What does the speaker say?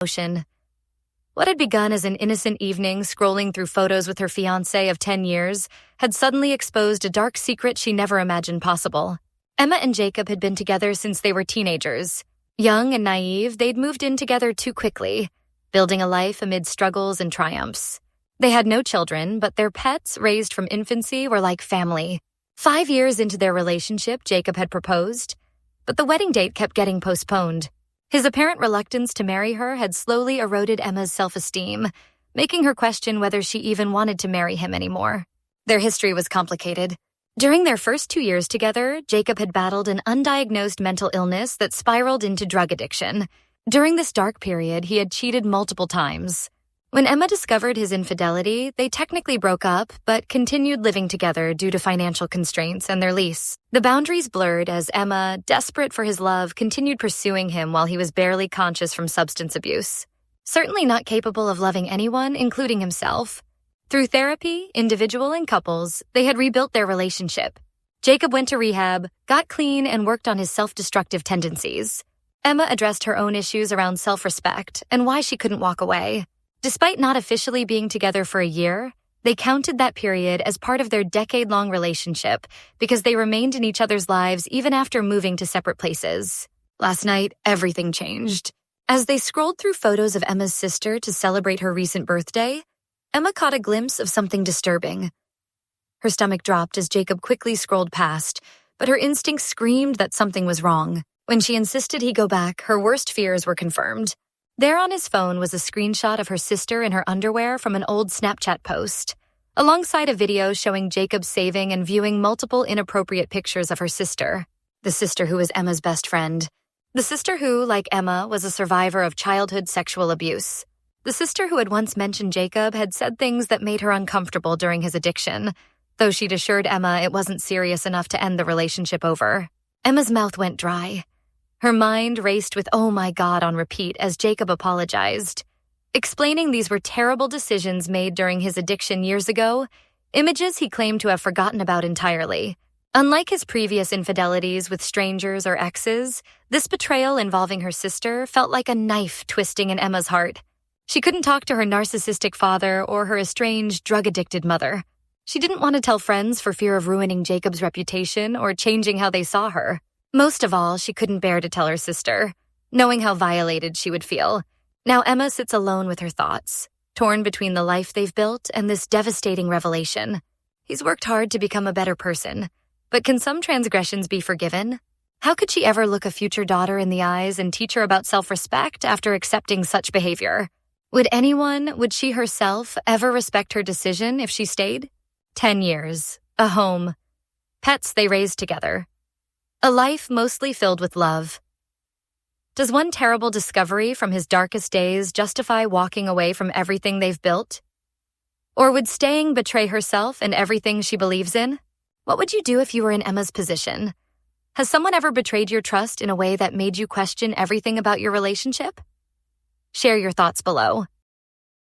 emotion. What had begun as an innocent evening scrolling through photos with her fiancé of 10 years had suddenly exposed a dark secret she never imagined possible. Emma and Jacob had been together since they were teenagers. Young and naive, they'd moved in together too quickly, building a life amid struggles and triumphs. They had no children, but their pets, raised from infancy, were like family. 5 years into their relationship, Jacob had proposed, but the wedding date kept getting postponed. His apparent reluctance to marry her had slowly eroded Emma's self-esteem, making her question whether she even wanted to marry him anymore. Their history was complicated. During their first 2 years together, Jacob had battled an undiagnosed mental illness that spiraled into drug addiction. During this dark period, he had cheated multiple times. When Emma discovered his infidelity, they technically broke up, but continued living together due to financial constraints and their lease. The boundaries blurred as Emma, desperate for his love, continued pursuing him while he was barely conscious from substance abuse. Certainly not capable of loving anyone, including himself. Through therapy, individual and couples, they had rebuilt their relationship. Jacob went to rehab, got clean, and worked on his self-destructive tendencies. Emma addressed her own issues around self-respect and why she couldn't walk away. Despite not officially being together for a year, they counted that period as part of their decade-long relationship because they remained in each other's lives even after moving to separate places. Last night, everything changed. As they scrolled through photos of Emma's sister to celebrate her recent birthday, Emma caught a glimpse of something disturbing. Her stomach dropped as Jacob quickly scrolled past, but her instincts screamed that something was wrong. When she insisted he go back, her worst fears were confirmed. There on his phone was a screenshot of her sister in her underwear from an old Snapchat post, alongside a video showing Jacob saving and viewing multiple inappropriate pictures of her sister, the sister who was Emma's best friend. The sister who, like Emma, was a survivor of childhood sexual abuse. The sister who had once mentioned Jacob had said things that made her uncomfortable during his addiction, though she'd assured Emma it wasn't serious enough to end the relationship over. Emma's mouth went dry. Her mind raced with "oh my God" on repeat as Jacob apologized. Explaining these were terrible decisions made during his addiction years ago, images he claimed to have forgotten about entirely. Unlike his previous infidelities with strangers or exes, this betrayal involving her sister felt like a knife twisting in Emma's heart. She couldn't talk to her narcissistic father or her estranged, drug-addicted mother. She didn't want to tell friends for fear of ruining Jacob's reputation or changing how they saw her. Most of all, she couldn't bear to tell her sister, knowing how violated she would feel. Now Emma sits alone with her thoughts, torn between the life they've built and this devastating revelation. He's worked hard to become a better person, but can some transgressions be forgiven? How could she ever look a future daughter in the eyes and teach her about self-respect after accepting such behavior? Would she herself ever respect her decision if she stayed? 10 years, a home, pets they raised together. A life mostly filled with love. Does one terrible discovery from his darkest days justify walking away from everything they've built? Or would staying betray herself and everything she believes in? What would you do if you were in Emma's position? Has someone ever betrayed your trust in a way that made you question everything about your relationship? Share your thoughts below.